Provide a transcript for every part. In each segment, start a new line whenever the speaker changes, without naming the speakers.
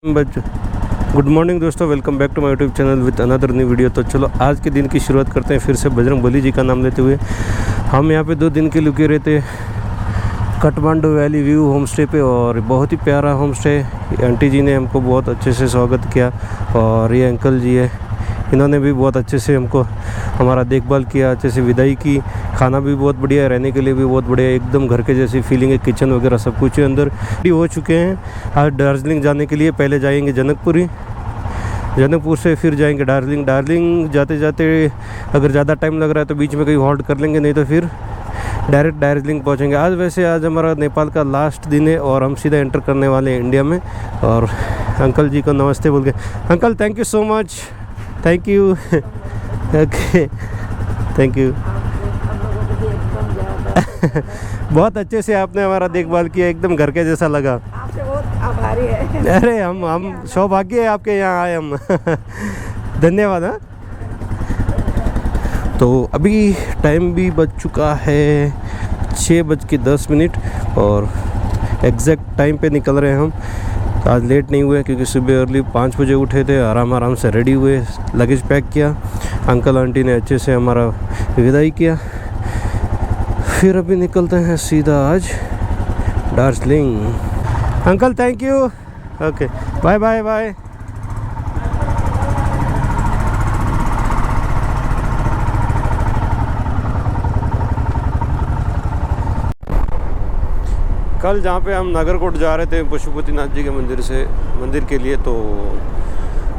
Good morning दोस्तों, welcome back to my YouTube channel with another new video. तो चलो आज के दिन की शुरुआत करते हैं फिर से बजरंगबली जी का नाम लेते हुए। हम यहाँ पे 2 दिन के रुके रहते Kathmandu valley view home stay पे, और बहुत ही प्यारा होम स्टे। आंटी जी ने हमको बहुत अच्छे से स्वागत किया, और ये अंकल जी है, इन्होंने भी बहुत अच्छे से हमको हमारा देखभाल किया, अच्छे से विदाई की। खाना भी बहुत बढ़िया है, रहने के लिए भी बहुत बढ़िया है, एकदम घर के जैसी फीलिंग है। किचन वगैरह सब कुछ है अंदर। रेडी हो चुके हैं आज दार्जिलिंग जाने के लिए। पहले जाएंगे जनकपुरी, जनकपुर से फिर जाएंगे दार्जिलिंग। दार्जिलिंग जाते जाते अगर ज़्यादा टाइम लग रहा है तो बीच में कहीं हॉल्ट कर लेंगे, नहीं तो फिर डायरेक्ट दार्जिलिंग पहुंचेंगे। आज हमारा नेपाल का लास्ट दिन है और हम सीधा एंटर करने वाले हैं इंडिया में। और अंकल जी को नमस्ते बोल के, uncle thank you so much, thank you. Okay, thank you. बहुत अच्छे से आपने हमारा देखभाल किया, एकदम घर के जैसा लगा।
आपसे बहुत आभारी है।
अरे हम सौभाग्य है आपके यहाँ आए हम। धन्यवाद। हाँ, तो अभी टाइम भी बज चुका है 6:10 और एग्जैक्ट टाइम पे निकल रहे हैं हम। आज लेट नहीं हुए क्योंकि सुबह अर्ली 5 बजे उठे थे, आराम से रेडी हुए, लगेज पैक किया। अंकल आंटी ने अच्छे से हमारा विदाई किया। फिर अभी निकलते हैं सीधा आज Darjeeling. Uncle thank you. Okay, bye bye bye. कल जहाँ पे हम नागरकोट जा रहे थे पशुपतिनाथ जी के मंदिर के लिए, तो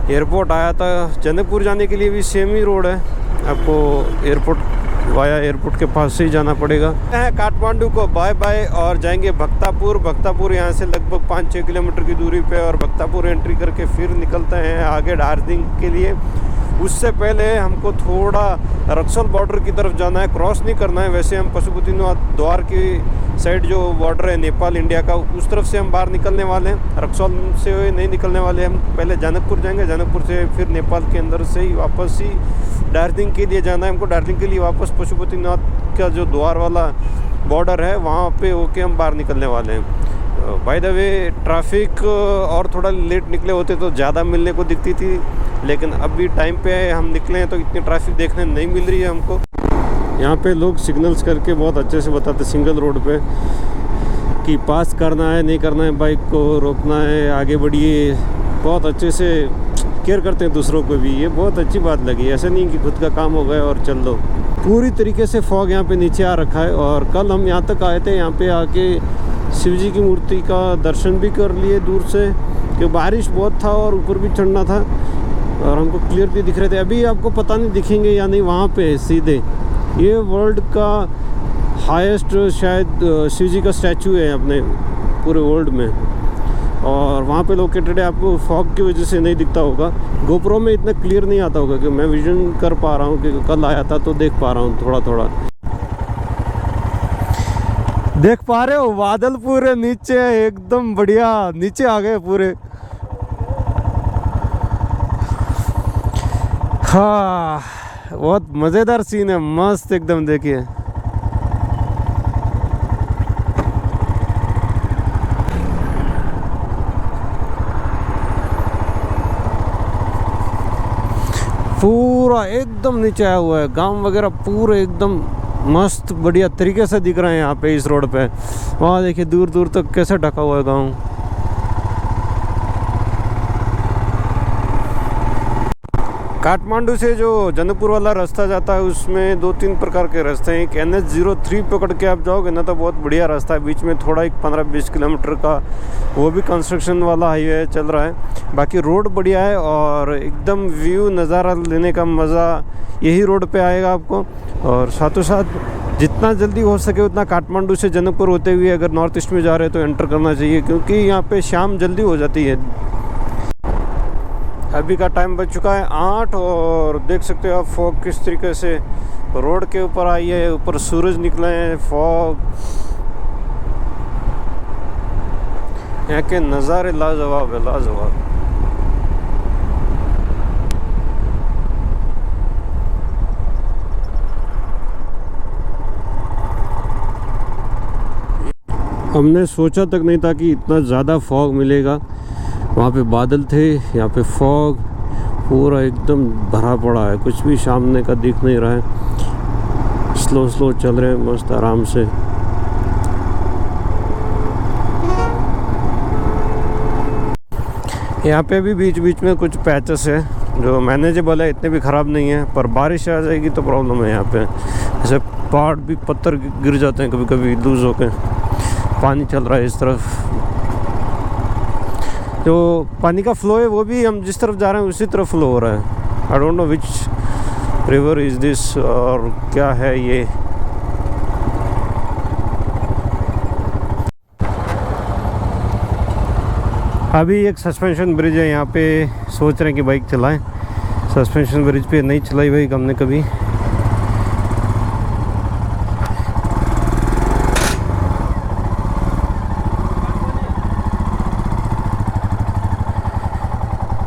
एयरपोर्ट आया था। जनकपुर जाने के लिए भी सेम ही रोड है, आपको एयरपोर्ट के पास से ही जाना पड़ेगा। काठमांडू को बाय बाय और जाएंगे भक्तापुर यहाँ से लगभग 5-6 किलोमीटर की दूरी पे, और भक्तापुर एंट्री करके फिर निकलते हैं आगे दार्जिलिंग के लिए। उससे पहले हमको थोड़ा रक्सौल बॉर्डर की तरफ जाना है, क्रॉस नहीं करना है। वैसे हम पशुपतिनाथ द्वार की साइड जो बॉर्डर है नेपाल इंडिया का, उस तरफ से हम बाहर निकलने वाले हैं। रक्सौल से नहीं निकलने वाले, हम पहले जनकपुर जाएंगे, जनकपुर से फिर नेपाल के अंदर से ही वापस ही दार्जिलिंग के लिए जाना है हमको। दार्जिलिंग के लिए वापस पशुपतिनाथ का जो द्वार वाला बॉर्डर है वहाँ पे होके हम बाहर निकलने वाले हैं। बाय द वे ट्रैफिक और थोड़ा लेट निकले होते तो ज़्यादा मिलने को दिखती थी, लेकिन अभी टाइम पे हम निकले हैं तो इतनी ट्रैफिक देखने नहीं मिल रही है हमको। यहाँ पे लोग सिग्नल्स करके बहुत अच्छे से बताते सिंगल रोड पे कि पास करना है, नहीं करना है, बाइक को रोकना है, आगे बढ़िए। बहुत अच्छे से केयर करते हैं दूसरों को भी, ये बहुत अच्छी बात लगी। ऐसा नहीं कि खुद का काम हो गया और चल दो। पूरी तरीके से फॉग यहाँ पे नीचे आ रखा है। और कल हम यहाँ तक आए थे, यहाँ पे आके शिव जी की मूर्ति का दर्शन भी कर लिए दूर से, कि बारिश बहुत था और ऊपर भी चढ़ना था और हमको क्लियरली दिख रहे थे। अभी आपको पता नहीं दिखेंगे या नहीं, वहाँ पे सीधे ये वर्ल्ड का हाईएस्ट शायद शिव जी का स्टैचू है अपने पूरे वर्ल्ड में, और वहाँ पे लोकेटेड है। आपको फॉग की वजह से नहीं दिखता होगा, गोप्रो में इतना क्लियर नहीं आता होगा कि मैं विजन कर पा रहा हूँ, कि कल आया था तो देख पा रहा हूँ थोड़ा। देख पा रहे हो बादल पूरे नीचे, एकदम बढ़िया नीचे आ गए पूरे। हाँ, बहुत मज़ेदार सीन है, मस्त एकदम। देखिए पूरा एकदम नीचे आया हुआ है, गांव वगैरह पूरे एकदम मस्त बढ़िया तरीके से दिख रहे हैं यहाँ पे इस रोड पे। वहाँ देखिए दूर दूर तक कैसे ढका हुआ है गांव। काठमांडू से जो जनकपुर वाला रास्ता जाता है उसमें 2-3 प्रकार के रास्ते हैं। एक NH03 पकड़ के आप जाओगे ना तो बहुत बढ़िया रास्ता है, बीच में थोड़ा एक 15-20 किलोमीटर का वो भी कंस्ट्रक्शन वाला हाईवे चल रहा है। बाकी रोड बढ़िया है और एकदम व्यू नज़ारा लेने का मज़ा यही रोड पे आएगा आपको। और साथों साथ जितना जल्दी हो सके उतना काठमांडू से जनकपुर होते हुए अगर नॉर्थ ईस्ट में जा रहे हैं तो एंटर करना चाहिए, क्योंकि यहाँ पे शाम जल्दी हो जाती है। अभी का टाइम बज चुका है 8 और देख सकते हो आप फॉग किस तरीके से रोड के ऊपर आई है। ऊपर सूरज निकले हैं, फॉग, यहाँ के नज़ारे लाजवाब है, लाजवाब। हमने सोचा तक नहीं था कि इतना ज़्यादा फॉग मिलेगा। वहाँ पे बादल थे, यहाँ पे फॉग पूरा एकदम भरा पड़ा है, कुछ भी सामने का दिख नहीं रहा है। स्लो स्लो चल रहे हैं मस्त आराम से। यहाँ पे भी बीच बीच में कुछ पैचेस है जो मैनेजेबल है, इतने भी ख़राब नहीं है, पर बारिश आ जाएगी तो प्रॉब्लम है। यहाँ पे जैसे पहाड़ भी पत्थर गिर जाते हैं कभी कभी लूज होके, पानी चल रहा है इस तरफ। जो पानी का फ्लो है वो भी हम जिस तरफ जा रहे हैं उसी तरफ फ्लो हो रहा है। I don't know which river is this और क्या है ये। अभी एक सस्पेंशन ब्रिज है यहाँ पे, सोच रहे हैं कि बाइक चलाएं। सस्पेंशन ब्रिज पे नहीं चलाई बाइक हमने कभी।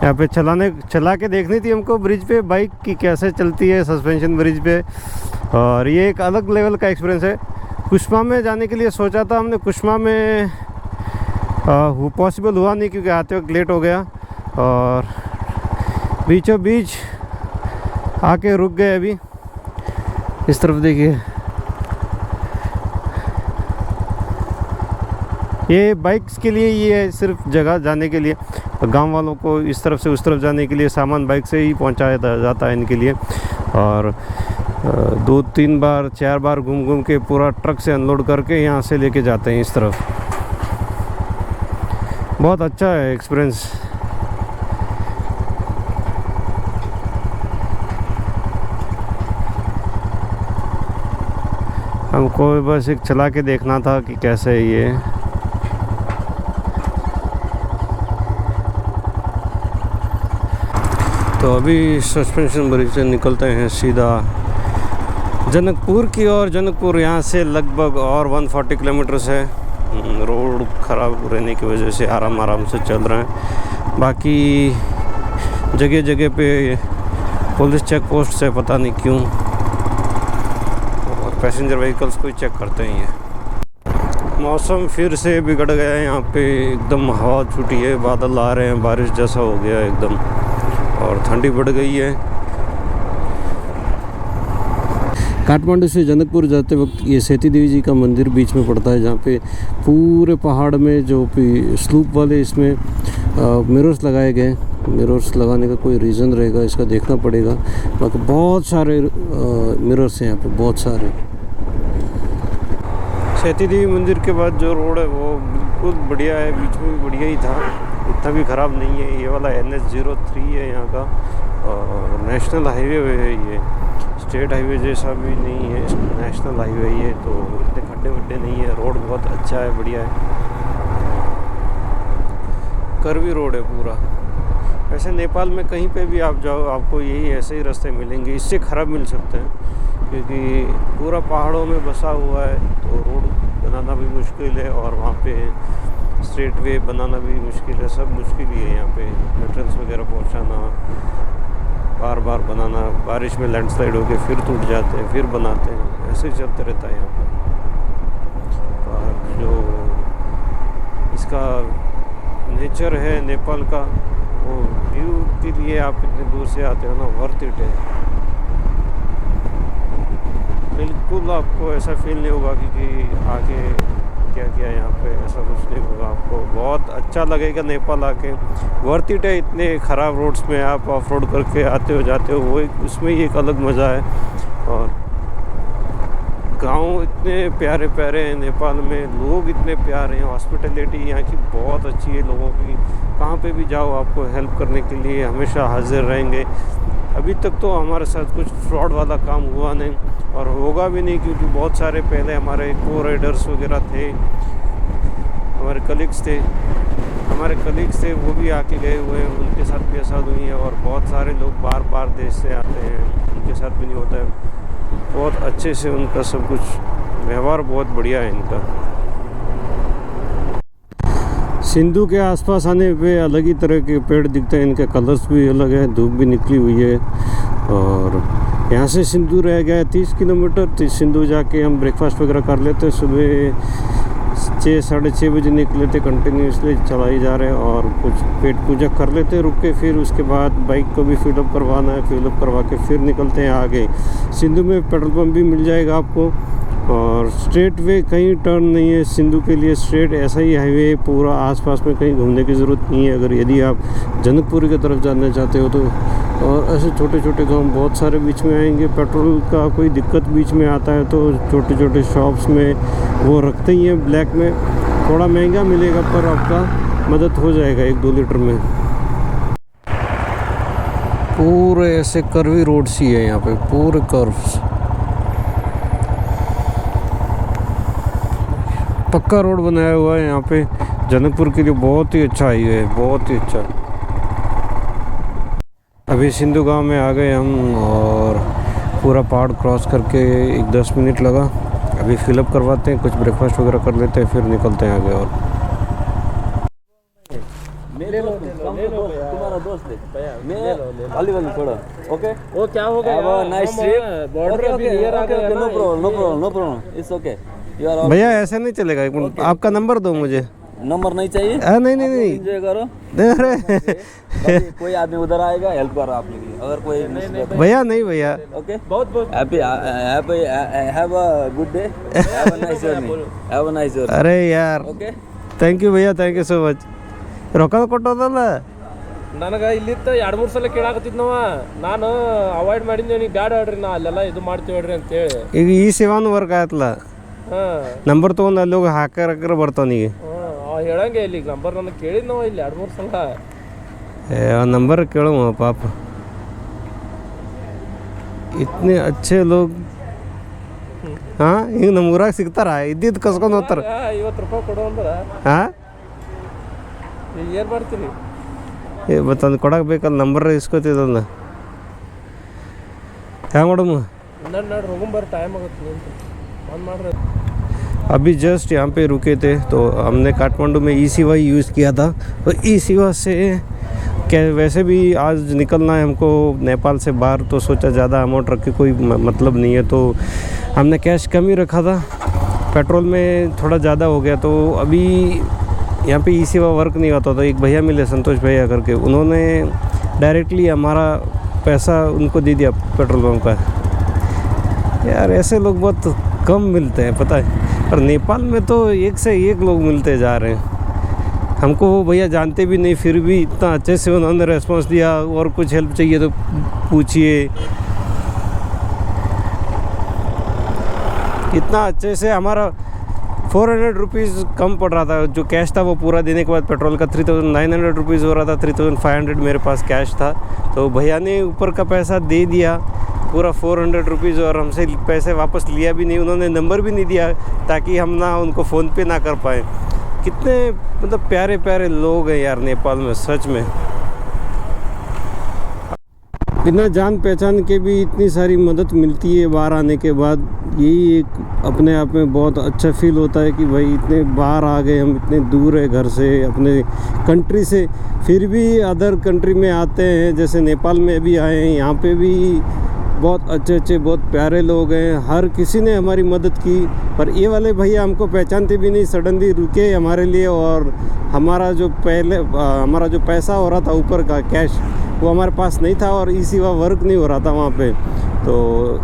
यहाँ पे चला के देखनी थी हमको ब्रिज पे बाइक की कैसे चलती है सस्पेंशन ब्रिज पे, और ये एक अलग लेवल का एक्सपीरियंस है। कुश्मा में जाने के लिए सोचा था हमने, कुश्मा में वो पॉसिबल हुआ नहीं क्योंकि आते वक्त लेट हो गया, और बीचों बीच आके रुक गए। अभी इस तरफ देखिए, ये बाइक्स के लिए ये है सिर्फ जगह जाने के लिए। गांव वालों को इस तरफ से उस तरफ जाने के लिए सामान बाइक से ही पहुंचाया जाता है इनके लिए। और 2-3 बार 4 बार घूम घूम के पूरा ट्रक से अनलोड करके यहाँ से लेके जाते हैं इस तरफ। बहुत अच्छा है एक्सपीरियंस। हमको बस एक चला के देखना था कि कैसे है ये। तो अभी सस्पेंशन ब्रिज से निकलते हैं सीधा जनकपुर की ओर। जनकपुर यहाँ से लगभग और 140 किलोमीटर्स है। रोड ख़राब रहने की वजह से आराम से चल रहे हैं। बाकी जगह जगह पे पुलिस चेक पोस्ट है, पता नहीं क्यों, और पैसेंजर व्हीकल्स को ही चेक करते हैं ये। मौसम फिर से बिगड़ गया है यहाँ पे, एकदम हवा छूटी है, बादल आ रहे हैं, बारिश जैसा हो गया है एकदम, और ठंडी बढ़ गई है। काठमांडू से जनकपुर जाते वक्त ये सेती देवी जी का मंदिर बीच में पड़ता है, जहाँ पे पूरे पहाड़ में जो स्लूप वाले इसमें मिरर्स लगाए गए। मिरर्स लगाने का कोई रीज़न रहेगा, इसका देखना पड़ेगा। बाकी बहुत सारे मिरर्स हैं यहाँ पे, बहुत सारे। सेती देवी मंदिर के बाद जो रोड है वो बिल्कुल बढ़िया है, बीच में भी बढ़िया ही था, इतना भी ख़राब नहीं है। ये वाला NH03 है यहाँ का, और नेशनल हाईवे है ये, स्टेट हाईवे जैसा भी नहीं है, नेशनल हाईवे ये, तो इतने खड्डे वड्डे नहीं है। रोड बहुत अच्छा है, बढ़िया है, कर्वी रोड है पूरा। वैसे नेपाल में कहीं पे भी आप जाओ आपको यही ऐसे ही रास्ते मिलेंगे, इससे ख़राब मिल सकते हैं क्योंकि पूरा पहाड़ों में बसा हुआ है, तो रोड बनाना भी मुश्किल है, और वहाँ पे स्ट्रेट वे बनाना भी मुश्किल है। सब मुश्किल ही है यहाँ पे, मटेरियल्स वगैरह पहुँचाना, बार बार बनाना, बारिश में लैंडस्लाइड होके फिर टूट जाते हैं, फिर बनाते हैं, ऐसे ही चलते रहता है यहाँ पर। और जो इसका नेचर है नेपाल का, वो व्यू के लिए आप इतने दूर से आते हो ना, वर्थ इट है। बिल्कुल आपको ऐसा फील नहीं होगा कि आके क्या किया यहाँ पे, ऐसा कुछ नहीं होगा। आपको बहुत अच्छा लगेगा नेपाल आके, वर्थ इट है। इतने ख़राब रोड्स में आप ऑफ रोड करके आते हो जाते हो, वो उसमें ही एक अलग मज़ा है। और गांव इतने प्यारे प्यारे हैं नेपाल में, लोग इतने प्यारे हैं, हॉस्पिटैलिटी यहाँ की बहुत अच्छी है लोगों की। कहाँ पे भी जाओ आपको हेल्प करने के लिए हमेशा हाजिर रहेंगे। अभी तक तो हमारे साथ कुछ फ्रॉड वाला काम हुआ नहीं, और होगा भी नहीं, क्योंकि बहुत सारे पहले हमारे को राइडर्स वगैरह थे, हमारे कलीग्स थे, वो भी आके गए हुए हैं, उनके साथ भी ऐसा हुई है। और बहुत सारे लोग बार बार देश से आते हैं, उनके साथ भी नहीं होता है। बहुत अच्छे से उनका सब कुछ व्यवहार बहुत बढ़िया है इनका। सिंधु के आसपास आने पे अलग ही तरह के पेड़ दिखते हैं, इनके कलर्स भी अलग है, धूप भी निकली हुई है। और यहाँ से सिंधु रह गया है 30 किलोमीटर। तो सिंधु जाके हम ब्रेकफास्ट वगैरह कर लेते हैं सुबह 6 साढ़े 6 बजे निकले थे, कंटिन्यूसली चलाई जा रहे हैं और कुछ पेट पूजा कर लेते रुक के, फिर उसके बाद बाइक को भी फिलअप करवाना है, फिलअप करवा के फिर निकलते हैं आगे। सिंधु में पेट्रोल पंप भी मिल जाएगा आपको और स्ट्रेट वे, कहीं टर्न नहीं है सिंधु के लिए, स्ट्रेट ऐसा ही हाईवे पूरा, आसपास में कहीं घूमने की ज़रूरत नहीं है अगर यदि आप जनकपुर की तरफ जाना चाहते हो तो। और ऐसे छोटे छोटे गांव बहुत सारे बीच में आएंगे, पेट्रोल का कोई दिक्कत बीच में आता है तो छोटे छोटे शॉप्स में वो रखते ही हैं ब्लैक में, थोड़ा महंगा मिलेगा पर आपका मदद हो जाएगा 1-2 लीटर में। पूरे ऐसे कर्वी रोड सी है यहाँ पे, पूरे कर्व्स, पक्का रोड बनाया हुआ है यहाँ पे जनकपुर के लिए, बहुत ही अच्छा हाईवे है, बहुत ही अच्छा। अभी सिंधु गांव में आ गए हम और पूरा पहाड़ क्रॉस करके 10 मिनट लगा। अभी फिलअप करवाते हैं, कुछ ब्रेकफास्ट वगैरह कर लेते हैं, फिर निकलते हैं आगे। और
तुम्हारा दोस्त है भैया, मैं वाली थोड़ा ओके।
वो क्या हो गया,
नाइस ट्रिप,
बॉर्डर अभी नियर आ गया,
no problem no problem no problem, it's okay. You are
भैया ऐसे नहीं चलेगा, एक मिनट आपका नंबर दो मुझे।
नंबर नहीं चाहिए?
नहीं नहीं नहीं,
एंजॉय करो।
अरे
कोई आदमी उधर आएगा, हेल्प करो आप लोग, अगर कोई
भैया नहीं भैया,
ओके।
बहुत
happy have a good day, have a nice journey, have a nice journey.
अरे यार
ओके,
ಥ್ಯಾಂಕ್ ಯು ಭಯ್ಯ, ಥ್ಯಾಂಕ್ ಯು ಸೋ ಮಚ್. ರೊಕ್ಕ ಕೊಟ್ಟೋದಲ್ಲ
ನನಗೆ ಇಲ್ಲಿತ್ತ 2-3 ಸಲ ಕೇಳಾಕತ್ತಿದ್ನವ, ನಾನು ಅವಾಯ್ಡ್ ಮಾಡಿದ್ದೆ, ನೀವು ಬ್ಯಾಡ ಹೇಳ್ರಿ, ನಾ ಅಲ್ಲೆಲ್ಲ ಇದು ಮಾಡ್ತೀವಿ ಹೇಳ್ರಿ ಅಂತೇಳಿ.
ಈಗ ಈ ಸೇವಾನು ವರ್ಕ್ ಆಯ್ತಲ್ಲ, ನಂಬರ್ ತೊಗೊಂಡು ಅಲ್ಲಿ ಹೋಗಿ ಹಾಕರ ಬರ್ತಾವನಿಗೆ.
ಅವ ಹೇಳಂಗೆ ಇಲ್ಲಿ ನಂಬರ್ ನನಗೆ ಕೇಳಿದ್ನವ ಇಲ್ಲಿ 2-3 ಸಲ.
नंबर ಕೇಳು ಪಾಪ, ಇತನೆ अच्छे लोग ಹಾಂ ಈಗ ನಮ್ಮ ಊರಾಗ ಸಿಗ್ತಾರ, ಇದ್ದಿದ್ದು ಕಸ್ಕೊಂಡು ಹೋಗ್ತಾರ.
50 ರೂಪಾಯಿ ಕೊಡು ಅಂದ್ರೆ
ಹಾಂ
ಏನು ಮಾಡ್ತೀರಿ?
ತಂದು ಕೊಡಕ್ಕೆ ಬೇಕಲ್ಲ, ನಂಬರ್ ಇಸ್ಕೊತಿದ್ದಲ್ಲ, ಹ್ಯಾಂಗ ಮಾಡಮ್ಮ?
ನೋಡಿ ಹೋಗಂಬರ್, ಟೈಮ್ ಆಗುತ್ತೆ ಬಂದ್ ಮಾಡ್ರಿ.
अभी जस्ट यहाँ पे रुके थे तो हमने काठमांडू में ई-सेवा यूज़ किया था, तो ई-सेवा से क्या वैसे भी आज निकलना है हमको नेपाल से बाहर, तो सोचा ज़्यादा अमाउंट रख के कोई मतलब नहीं है, तो हमने कैश कम ही रखा था। पेट्रोल में थोड़ा ज़्यादा हो गया, तो अभी यहाँ पे ई-सेवा वर्क नहीं होता, तो एक भैया मिले संतोष भैया करके, उन्होंने डायरेक्टली हमारा पैसा उनको दे दिया पेट्रोल पंप का। यार ऐसे लोग बहुत कम मिलते हैं पता है, पर नेपाल में तो एक से एक लोग मिलते जा रहे हैं। हमको वो भैया जानते भी नहीं, फिर भी इतना अच्छे से उन्होंने रेस्पॉन्स दिया, और कुछ हेल्प चाहिए तो पूछिए, इतना अच्छे से। हमारा 400 रुपीज़ कम पड़ रहा था, जो कैश था वो पूरा देने के बाद पेट्रोल का 3900 रुपीज़ हो रहा था, 3500 मेरे पास कैश था, तो भैया ने ऊपर का पैसा दे दिया पूरा 400 रुपीज़, और हमसे पैसे वापस लिया भी नहीं, उन्होंने नंबर भी नहीं दिया ताकि हम ना उनको फ़ोन पे ना कर पाएँ। कितने मतलब प्यारे प्यारे लोग हैं यार नेपाल में, सच में। बिना जान पहचान के भी इतनी सारी मदद मिलती है बाहर आने के बाद, यही एक अपने आप में बहुत अच्छा फील होता है कि भाई इतने बाहर आ गए हम, इतने दूर है घर से, अपने कंट्री से, फिर भी अदर कंट्री में आते हैं, जैसे नेपाल में भी आए हैं, यहाँ पे भी बहुत अच्छे अच्छे बहुत प्यारे लोग हैं, हर किसी ने हमारी मदद की। पर ये वाले भैया हमको पहचानते भी नहीं, सडनली रुके हमारे लिए, और हमारा जो हमारा जो पैसा हो रहा था ऊपर का कैश, वो हमारे पास नहीं था, और ई-सेवा वर्क नहीं हो रहा था वहाँ पे। तो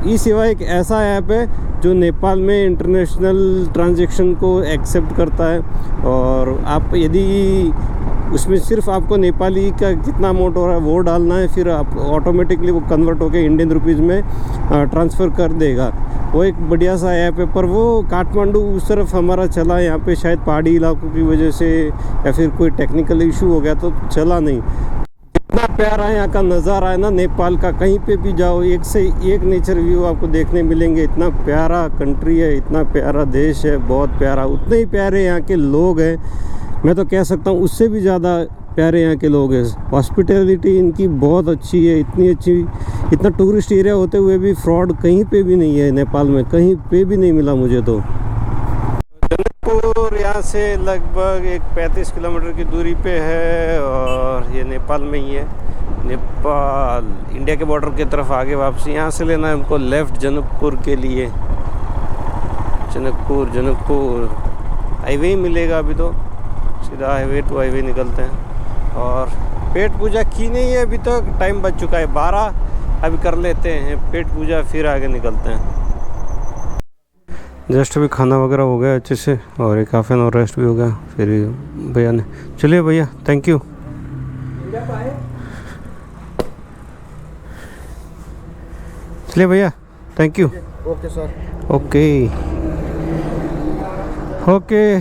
ई-सेवा एक ऐसा ऐप है जो नेपाल में इंटरनेशनल ट्रांजैक्शन को एक्सेप्ट करता है, और आप यदि उसमें सिर्फ आपको नेपाली का कितना अमाउंट हो रहा है वो डालना है, फिर आप ऑटोमेटिकली वो कन्वर्ट होकर इंडियन रुपीज़ में ट्रांसफ़र कर देगा। वो एक बढ़िया सा ऐप है, पर वो काठमांडू उस तरफ हमारा चला, यहाँ पे शायद पहाड़ी इलाकों की वजह से या फिर कोई टेक्निकल इशू हो गया तो चला नहीं। इतना प्यारा यहाँ का नज़ारा है ना नेपाल का, कहीं पे भी जाओ एक से एक नेचर व्यू आपको देखने मिलेंगे। इतना प्यारा कंट्री है, इतना प्यारा देश है, बहुत प्यारा। उतने ही प्यारे यहाँ के लोग हैं, मैं तो कह सकता हूँ उससे भी ज़्यादा प्यारे यहाँ के लोग हैं। हॉस्पिटैलिटी इनकी बहुत अच्छी है, इतनी अच्छी, इतना टूरिस्ट एरिया होते हुए भी फ्रॉड कहीं पे भी नहीं है नेपाल में, कहीं पे भी नहीं मिला मुझे तो। जनकपुर यहाँ से लगभग 35 किलोमीटर की दूरी पे है, और ये नेपाल में ही है। नेपाल इंडिया के बॉर्डर की तरफ आगे वापसी, यहाँ से लेना है हमको लेफ़्ट जनकपुर के लिए। जनकपुर हाईवे ही मिलेगा अभी तो, सीधा हाईवे टू हाईवे निकलते हैं। और पेट पूजा की नहीं है अभी तक, टाइम बच चुका है 12, अभी कर लेते हैं पेट पूजा फिर आगे निकलते हैं। जस्ट अभी खाना वगैरह हो गया अच्छे से और एक हाफ एन आवर रेस्ट भी हो गया। फिर भैया ने, चलिए भैया थैंक यू। चलिए भैया thank you.
Okay sir.
Okay okay.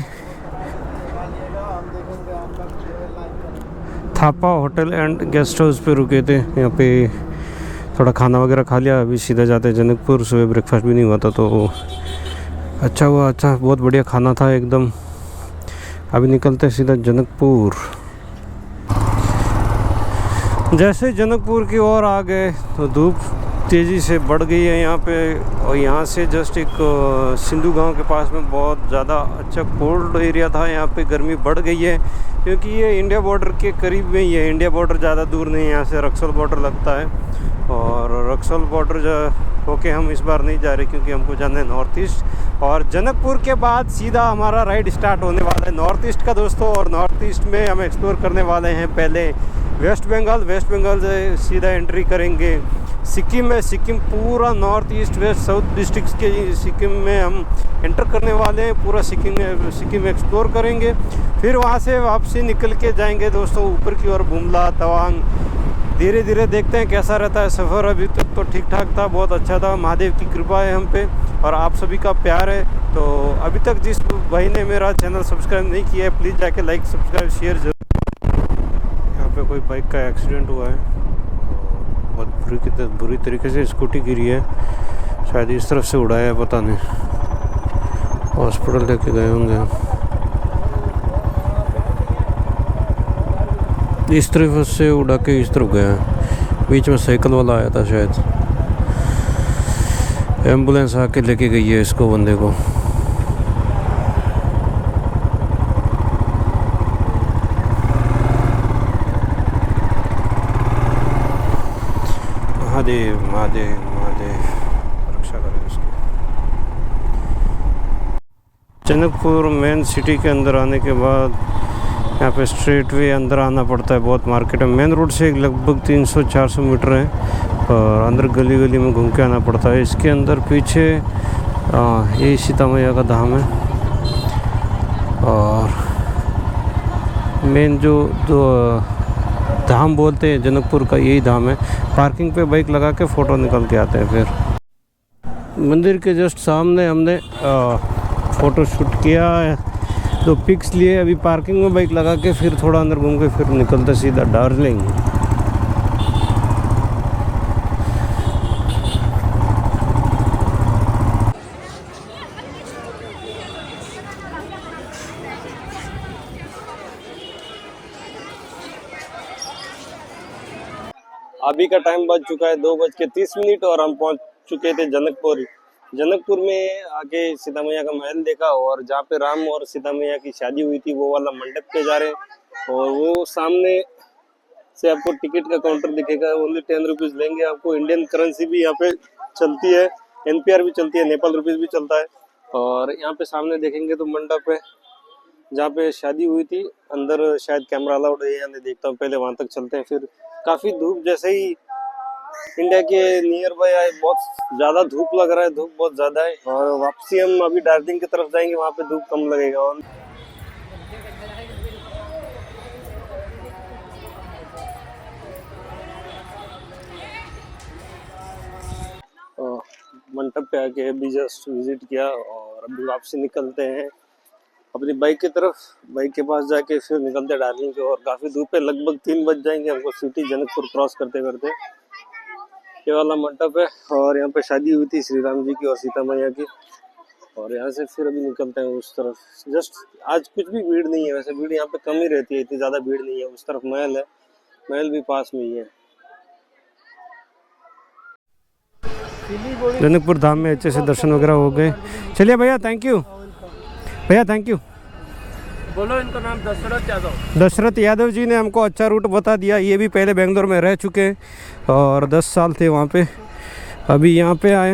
Thapa hotel and guest house पे रुके थे, यहाँ पे थोड़ा खाना वगैरह खा लिया। अभी सीधा जाते हैं जनकपुर। सुबह ब्रेकफास्ट भी नहीं हुआ था तो अच्छा हुआ, अच्छा बहुत बढ़िया खाना था एकदम। अभी निकलते हैं सीधा जनकपुर। जैसे जनकपुर की ओर आ गए तो धूप तेज़ी से बढ़ गई है यहाँ पे। और यहाँ से जस्ट एक सिंधु गांव के पास में बहुत ज़्यादा अच्छा कोल्ड एरिया था, यहाँ पे गर्मी बढ़ गई है क्योंकि ये इंडिया बॉर्डर के करीब में ही है। इंडिया बॉर्डर ज़्यादा दूर नहीं है, यहाँ से रक्सौल बॉर्डर लगता है। और रक्सौल बॉर्डर होके हम इस बार नहीं जा रहे क्योंकि हमको जाना है नॉर्थ ईस्ट। और जनकपुर के बाद सीधा हमारा राइड स्टार्ट होने वाला है नॉर्थ ईस्ट का दोस्तों। और नॉर्थ ईस्ट में हम एक्सप्लोर करने वाले हैं पहले वेस्ट बंगाल। वेस्ट बंगाल से सीधा एंट्री करेंगे सिक्किम में। सिक्किम पूरा north east west south districts के सिक्किम में हम एंटर करने वाले हैं। पूरा सिक्किम एक्सप्लोर करेंगे। फिर वहाँ से वापसी निकल के जाएंगे दोस्तों ऊपर की ओर बुमला तवांग। धीरे धीरे देखते हैं कैसा रहता है सफ़र। अभी तक तो ठीक ठाक था, बहुत अच्छा था। महादेव की कृपा है हम पे और आप सभी का प्यार है। तो अभी तक जिस भाई ने मेरा चैनल सब्सक्राइब नहीं किया है प्लीज़ जाके लाइक सब्सक्राइब शेयर जरूर। यहाँ पे कोई बाइक का एक्सीडेंट हुआ है, बहुत बुरी तरीके से स्कूटी गिरी है, शायद इस तरफ से उड़ाया है, पता नहीं। हॉस्पिटल लेके गए होंगे। इस तरफ से उड़ा के इस तरफ गया, बीच में साइकिल वाला आया था शायद। एम्बुलेंस आके लेके गई है इसको, बंदे को। महादेव महादेव महादेव रक्षा करें इसकी। जनकपुर मेन सिटी के अंदर आने के बाद यहाँ पे स्ट्रेट वे अंदर आना पड़ता है। बहुत मार्केट है, मेन रोड से लगभग 300-400 मीटर है और अंदर गली गली में घूम के आना पड़ता है। इसके अंदर पीछे यही सीता मैया का धाम है और मेन जो धाम बोलते हैं जनकपुर का यही धाम है। पार्किंग पे बाइक लगा के फ़ोटो निकल के आते हैं। फिर मंदिर के जस्ट सामने हमने फ़ोटो शूट किया, 2 पिक्स लिए। अभी पार्किंग में बाइक लगा के फिर थोड़ा अंदर घूम के फिर निकलते सीधा दार्जिलिंग। अभी का टाइम बज चुका है 2:30 और हम पहुंच चुके थे जनकपुर। जनकपुर में आके सीता मैया का महल देखा और जहाँ पे राम और सीता मैया की शादी हुई थी वो वाला मंडप पे जा रहे हैं। और वो सामने से आपको टिकट का काउंटर दिखेगा, ओनली 10 रुपीज़ लेंगे आपको। इंडियन करेंसी भी यहाँ पे चलती है, NPR भी चलती है, नेपाल रुपीज़ भी चलता है। और यहाँ पे सामने देखेंगे तो मंडप है जहाँ पे शादी हुई थी। अंदर शायद कैमरा अलाउड है या नहीं देखता हूँ, पहले वहाँ तक चलते हैं। फिर काफ़ी धूप, जैसे ही इंडिया के नियर बाय आए बहुत ज़्यादा धूप लग रहा है, धूप बहुत ज़्यादा है। और वापसी हम अभी दार्जिलिंग की तरफ जाएंगे, वहाँ पे धूप कम लगेगा। और मंडप पे आके अभी जस्ट विजिट किया और अभी वापसी निकलते हैं अपनी बाइक की तरफ। बाइक के पास जाके फिर निकलते हैं दार्जिलिंग की और काफ़ी धूप है, लगभग 3 बज जाएंगे हमको सिटी जनकपुर क्रॉस करते करते। ये वाला मंडप है और यहाँ पे शादी हुई थी श्री राम जी की और सीता मैया की। और यहाँ से फिर अभी निकलते हैं उस तरफ। जस्ट आज कुछ भी भीड़ नहीं है, वैसे भीड़ यहाँ पे कम ही रहती है, इतनी ज़्यादा भीड़ नहीं है। उस तरफ महल है, महल भी पास में ही है। जनकपुर धाम में अच्छे से दर्शन वगैरह हो गए। चलिए भैया थैंक यू, भैया थैंक यू।
बोलो इनका नाम दशरथ यादव।
दशरथ यादव जी ने हमको अच्छा रूट बता दिया। ये भी पहले बेंगलोर में रह चुके हैं और 10 साल थे वहाँ पे, अभी यहाँ पे आए।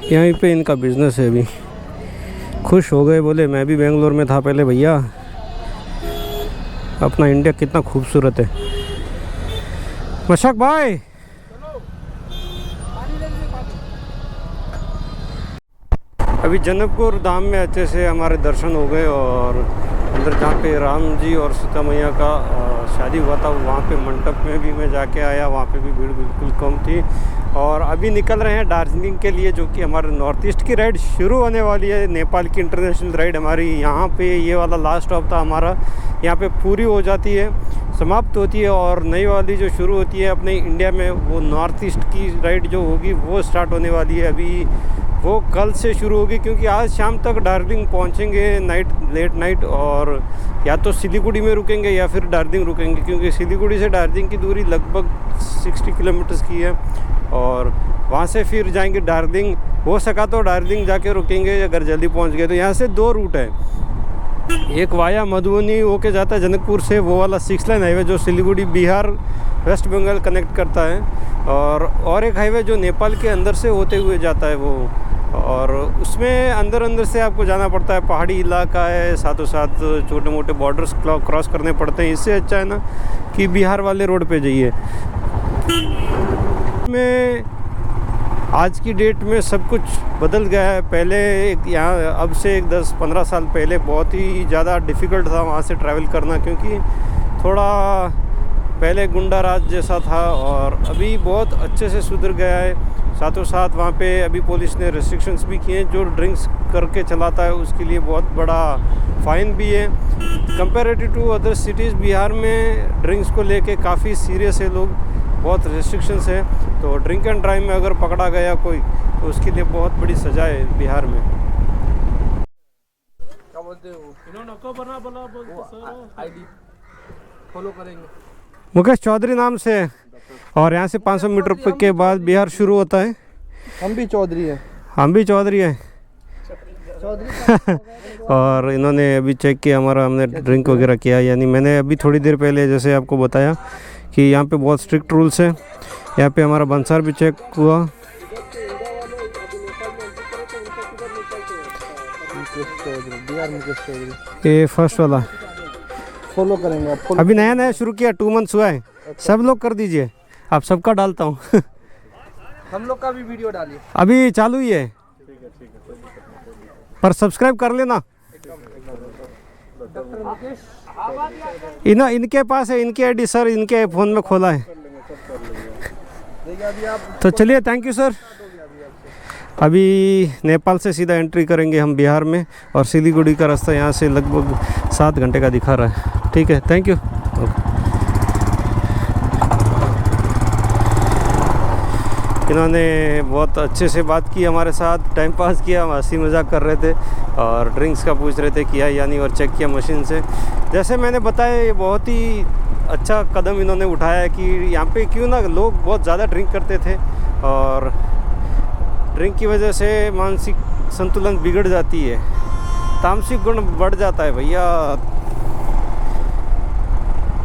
यहीं पे इनका बिजनेस है अभी। खुश हो गए, बोले मैं भी बेंगलोर में था पहले भैया, अपना इंडिया कितना खूबसूरत है। मशक भाई अभी जनकपुर धाम में अच्छे से हमारे दर्शन हो गए और अंदर जहाँ पे राम जी और सीता मैया का शादी हुआ था वहाँ पे मंडप में भी मैं जाके आया, वहाँ पे भी भीड़ बिल्कुल कम थी। और अभी निकल रहे हैं दार्जिलिंग के लिए, जो कि हमारे नॉर्थ ईस्ट की राइड शुरू होने वाली है। नेपाल की इंटरनेशनल राइड हमारी यहाँ पे, ये वाला लास्ट स्टॉप था हमारा, यहाँ पे पूरी हो जाती है, समाप्त होती है और नई वाली जो शुरू होती है अपने इंडिया में, वो नॉर्थ ईस्ट की राइड जो होगी वो स्टार्ट होने वाली है। अभी वो कल से शुरू होगी, क्योंकि आज शाम तक दार्जिलिंग पहुंचेंगे लेट नाइट, और या तो सिलीगुड़ी में रुकेंगे या फिर दार्जिलिंग रुकेंगे, क्योंकि सिलीगुड़ी से दार्जिलिंग की दूरी लगभग 60 किलोमीटर्स की है। और वहाँ से फिर जाएंगे दार्जिलिंग, हो सका तो दार्जिलिंग जाके रुकेंगे अगर जल्दी पहुँच गए तो। यहाँ से 2 रूट है, एक वाया मधुबनी होके जाता है जनकपुर से, वो वाला 6 लाइन हाईवे जो सिलीगुड़ी बिहार वेस्ट बंगाल कनेक्ट करता है, और एक हाईवे जो नेपाल के अंदर से होते हुए जाता है वो, और उसमें अंदर से आपको जाना पड़ता है, पहाड़ी इलाका है, साथों साथ छोटे मोटे बॉर्डर्स क्रॉस करने पड़ते हैं। इससे अच्छा है ना कि बिहार वाले रोड पे जाइए। में आज की डेट में सब कुछ बदल गया है। पहले यहाँ अब से एक 10-15 साल पहले बहुत ही ज़्यादा डिफ़िकल्ट था वहाँ से ट्रैवल करना, क्योंकि थोड़ा पहले गुंडा राज जैसा था, और अभी बहुत अच्छे से सुधर गया है। साथों साथ वहाँ पे अभी पुलिस ने रेस्ट्रिक्शंस भी किए हैं, जो ड्रिंक्स करके चलाता है उसके लिए बहुत बड़ा फ़ाइन भी है। Comparative to other cities Bihar में ड्रिंक्स को लेके काफ़ी सीरियस है लोग, बहुत रेस्ट्रिक्शंस है। तो ड्रिंक एंड ड्राइव में अगर पकड़ा गया कोई तो उसके लिए बहुत बड़ी सज़ा है बिहार में।
क्या बोलते हो, इन्होंने कब बना बोला बोलते सर आईडी फॉलो करेंगे।
मुकेश चौधरी नाम से, और यहाँ से 500 मीटर के बाद बिहार शुरू होता है।
हम भी चौधरी हैं।
हम भी चौधरी हैं। और इन्होंने अभी चेक किया हमारा, हमने ड्रिंक वगैरह किया, यानी मैंने अभी थोड़ी देर पहले जैसे आपको बताया कि यहाँ पे बहुत स्ट्रिक्ट रूल्स हैं। यहाँ पे हमारा बंसार भी चेक हुआ। ये फर्स्ट वाला
फॉलो करेंगे आप।
अभी नया शुरू किया, 2 मंथ्स हुआ है। सब लोग कर दीजिए, आप सबका डालता हूँ।
हम लोग का भी वीडियो डालिए,
अभी चालू ही है, पर सब्सक्राइब कर लेना। इनके पास है, इनकी आईडी सर इनके फ़ोन में खोला है। तो चलिए, थैंक यू सर। अभी नेपाल से सीधा एंट्री करेंगे हम बिहार में, और सिलीगुड़ी का रास्ता यहाँ से लगभग 7 घंटे का दिखा रहा है। ठीक है, थैंक यू। इन्होंने बहुत अच्छे से बात की हमारे साथ, टाइम पास किया, हम हंसी मजाक कर रहे थे और ड्रिंक्स का पूछ रहे थे किया यानी, और चेक किया मशीन से। जैसे मैंने बताया, ये बहुत ही अच्छा कदम इन्होंने उठाया है कि यहाँ पे क्यों ना लोग बहुत ज़्यादा ड्रिंक करते थे, और ड्रिंक की वजह से मानसिक संतुलन बिगड़ जाती है, तामसिक गुण बढ़ जाता है भैया।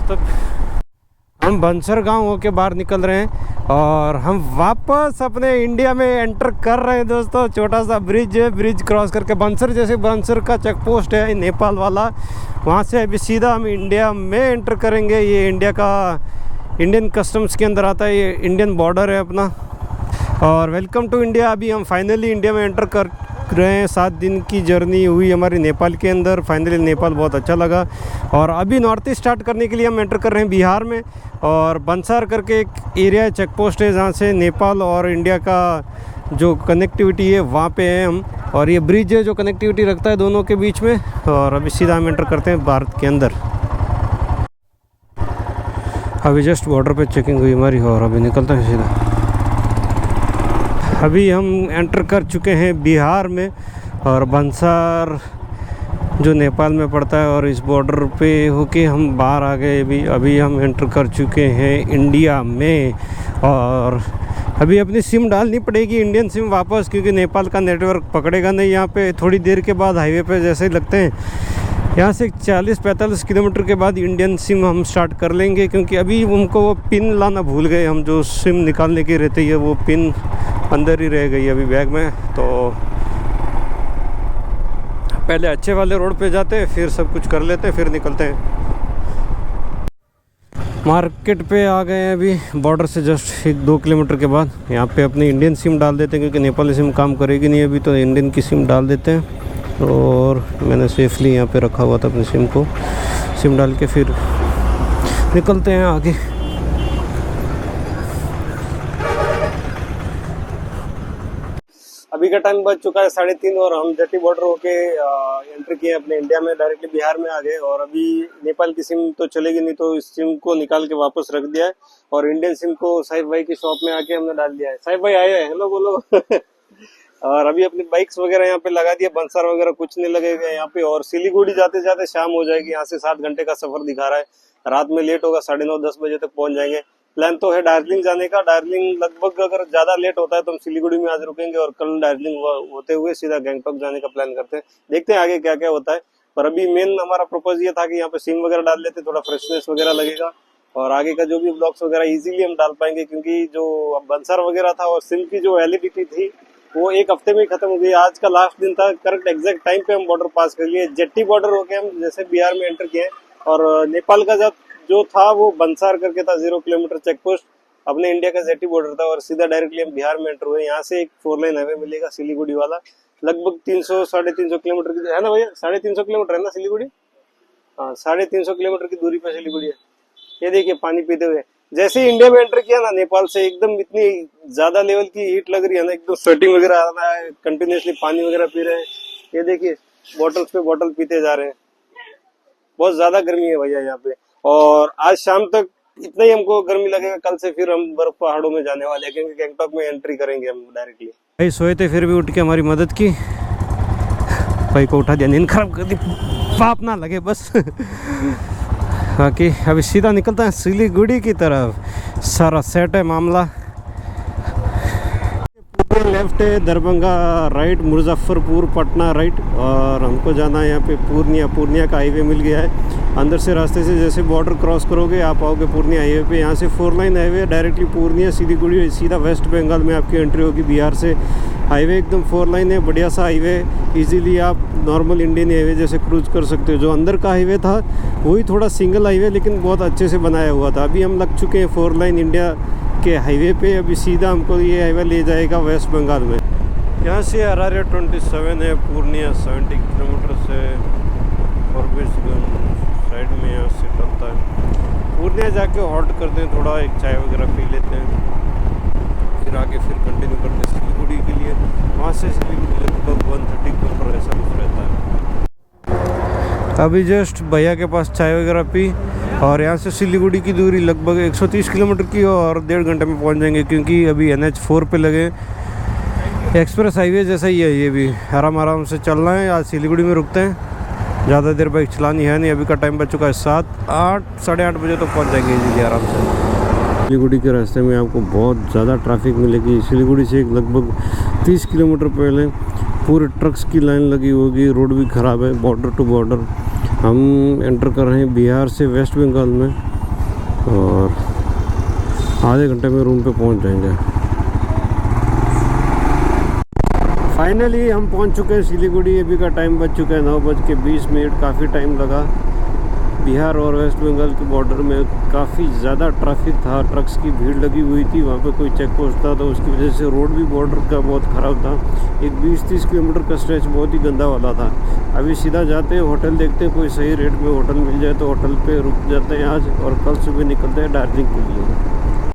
तो हम बंसर गांव होके बाहर निकल रहे हैं और हम वापस अपने इंडिया में एंटर कर रहे हैं दोस्तों। छोटा सा ब्रिज है, ब्रिज क्रॉस करके बंसर, जैसे बंसर का चेक पोस्ट है नेपाल वाला, वहाँ से अभी सीधा हम इंडिया में एंटर करेंगे। ये इंडिया का, इंडियन कस्टम्स के अंदर आता है, ये इंडियन बॉर्डर है अपना। और वेलकम टू इंडिया। अभी हम फाइनली इंडिया में एंटर कर रहे हैं। 7 दिन की जर्नी हुई हमारी नेपाल के अंदर, फाइनली नेपाल बहुत अच्छा लगा। और अभी नॉर्थ ईस्ट स्टार्ट करने के लिए हम एंटर कर रहे हैं बिहार में, और बंसार करके एक एरिया चेक पोस्ट है जहाँ से नेपाल और इंडिया का जो कनेक्टिविटी है वहाँ पे हैं हम, और ये ब्रिज है जो कनेक्टिविटी रखता है दोनों के बीच में। और अभी सीधा हम एंटर करते हैं भारत के अंदर। अभी जस्ट बॉर्डर पे चेकिंग हुई हमारी, और अभी निकलते हैं सीधा। अभी हम एंटर कर चुके हैं बिहार में, और बंसार जो नेपाल में पड़ता है, और इस बॉर्डर पे होके हम बाहर आ गए। अभी हम एंटर कर चुके हैं इंडिया में, और अभी अपनी सिम डालनी पड़ेगी, इंडियन सिम वापस, क्योंकि नेपाल का नेटवर्क पकड़ेगा नहीं यहाँ पे। थोड़ी देर के बाद हाईवे पे जैसे लगते हैं, यहाँ से 40-45 किलोमीटर के बाद इंडियन सिम हम स्टार्ट कर लेंगे, क्योंकि अभी उनको वो पिन लाना भूल गए हम, जो सिम निकालने की रहती है वो पिन अंदर ही रह गई अभी बैग में। तो पहले अच्छे वाले रोड पे जाते, फिर सब कुछ कर लेते, फिर निकलते हैं। मार्केट पे आ गए हैं अभी, बॉर्डर से जस्ट 1-2 किलोमीटर के बाद। यहाँ पे अपनी इंडियन सिम डाल देते हैं क्योंकि नेपाली सिम काम करेगी नहीं अभी, तो इंडियन की सिम डाल देते हैं। और मैंने सेफली यहाँ पे रखा हुआ था अपनी सिम को, सिम डाल के फिर निकलते हैं आगे। अभी का टाइम बज चुका है 3:30 और हम जट्टी बॉर्डर होके एंट्री किए अपने इंडिया में, डायरेक्टली बिहार में आ गए। और अभी नेपाल की सिम तो चलेगी नहीं, तो इस सिम को निकाल के वापस रख दिया है और इंडियन सिम को साहिब भाई की शॉप में आके हमने डाल दिया है। साहिब भाई आए हैं, हेलो बोलो। और अभी अपनी बाइक्स वगैरह यहाँ पे लगा दिया, बंसर वगैरह कुछ नहीं लगेगा यहाँ पे। और सिलीगुड़ी जाते जाते शाम हो जाएगी, यहाँ से 7 घंटे का सफर दिखा रहा है। रात में लेट होगा, 9:30-10 बजे तक पहुंच जाएंगे। प्लान तो है दार्जिलिंग जाने का। दार्जिलिंग लगभग अगर ज्यादा लेट होता है तो हम सिलीगुड़ी में आज रुकेंगे और कल दार्जिलिंग होते हुए सीधा गैंगटॉक जाने का प्लान करते हैं। देखते हैं आगे क्या क्या होता है। पर अभी मेन हमारा प्रपोज ये था कि यहाँ पे सिम वगैरह डाल लेते, थोड़ा फ्रेशनेस वगैरह लगेगा और आगे का जो भी ब्लॉग्स वगैरह इजीली हम डाल पाएंगे, क्योंकि जो बंसर वगैरह था और सिम की जो वैलिडिटी थी वो 1 हफ्ते में ही खत्म हो गई। आज का लास्ट दिन था, करेक्ट एग्जैक्ट टाइम पे हम बॉर्डर पास कर लिए। जट्टी बॉर्डर होके हम जैसे बिहार में एंटर किए और नेपाल का जो था वो बंसार करके था, 0 किलोमीटर चेक पोस्ट। अपने इंडिया का जेटी बॉर्डर था और सीधा डायरेक्टली हम बिहार में एंटर हुए। यहाँ से एक 4 लाइन हाईवे मिलेगा सिलीगुड़ी वाला, लगभग 300-350 किलोमीटर की है ना भैया, 350 किलोमीटर है ना सिलीगुड़ी। हाँ, 350 किलोमीटर की दूरी पे सिलीगुड़ी है। ये देखिए पानी पीते हुए, जैसे ही इंडिया में एंटर किया ना नेपाल से, एकदम इतनी ज्यादा लेवल की हीट लग रही है ना, एकदम स्वेटिंग वगैरह आ रहा है, कंटिन्यूसली पानी वगैरह पी रहे हैं। ये देखिए बॉटल्स पे बॉटल पीते जा रहे हैं। बहुत ज्यादा गर्मी है भैया यहाँ पे। और आज शाम तक इतना ही हमको गर्मी लगेगा, कल से फिर हम बर्फ पहाड़ों में जाने वाले हैं क्योंकि गैंगटॉक में एंट्री करेंगे हम डायरेक्टली। भाई सोए थे फिर भी उठ के हमारी मदद की, भाई को उठा दिया, नींद खराब कर दी, पाप ना लगे बस। बाकी अभी सीधा निकलता है सिलीगुड़ी की तरफ, सारा सेट है मामला। लेफ्ट है दरभंगा राइट, मुजफ्फरपुर पटना राइट, और हमको जाना है यहाँ पे पूर्णिया का हाईवे मिल गया है। अंदर से रास्ते से जैसे बॉर्डर क्रॉस करोगे आप आओगे पूर्णिया हाईवे पे। यहाँ से 4 lane highway directly Purnia Siliguri, सीधा वेस्ट बंगाल में आपकी एंट्री होगी बिहार से। हाईवे एकदम 4 लाइन है, बढ़िया सा हाईवे। इजीली आप नॉर्मल इंडियन हाईवे जैसे क्रूज कर सकते हो। जो अंदर का हाईवे था वही थोड़ा सिंगल हाईवे, लेकिन बहुत अच्छे से बनाया हुआ था। अभी हम लग चुके हैं 4 लाइन इंडिया के हाईवे पे। अभी सीधा हमको ये हाईवे ले जाएगा वेस्ट बंगाल में। यहाँ से अरारिया 27 है, पूर्णिया 70 किलोमीटर से साइड में यहाँ से चलता है। पूर्णिया जाके हॉल्ट करते हैं, थोड़ा एक चाय वगैरह पी लेते हैं, फिर आगे फिर कंटिन्यू करते हैं सिलीगुड़ी के लिए। वहाँ से सिलीगुड़ी लगभग 130 किलोमीटर ऐसा कुछ रहता है। अभी जस्ट भैया के पास चाय वगैरह पी और यहाँ से सिलीगुड़ी की दूरी लगभग 130 किलोमीटर की और 1.5 घंटे में पहुँच जाएंगे, क्योंकि अभी NH4 पे लगे। एक्सप्रेस हाईवे जैसा ही है, ये भी आराम से चलना है। आज सिलीगुड़ी में रुकते हैं, ज़्यादा देर बाइक चलानी है नहीं। अभी का टाइम बच चुका है 7, 8, साढ़े 8 बजे तो पहुँच जाएंगे इजीली आराम से। सिलीगुड़ी के रास्ते में आपको बहुत ज़्यादा ट्रैफिक मिलेगी। सिलीगुड़ी से लगभग 30 किलोमीटर पहले पूरे ट्रक्स की लाइन लगी होगी, रोड भी ख़राब है बॉर्डर टू बॉर्डर। हम एंटर कर रहे हैं बिहार से वेस्ट बंगाल में और आधे घंटे में रूम पे पहुंच जाएंगे। फाइनली हम पहुंच चुके हैं सिलीगुड़ी। अभी का टाइम बच चुका है 9:20। काफ़ी टाइम लगा। बिहार और वेस्ट बंगाल के बॉर्डर में काफ़ी ज़्यादा ट्रैफिक था, ट्रक्स की भीड़ लगी हुई थी। वहाँ पे कोई चेक पोस्ट था तो उसकी वजह से रोड भी बॉर्डर का बहुत ख़राब था। एक 20-30 किलोमीटर का स्ट्रेच बहुत ही गंदा वाला था। अभी सीधा जाते हैं होटल देखते हैं, कोई सही रेट में होटल मिल जाए तो होटल पे रुक जाते हैं आज और कल सुबह निकलते हैं दार्जिलिंग के लिए।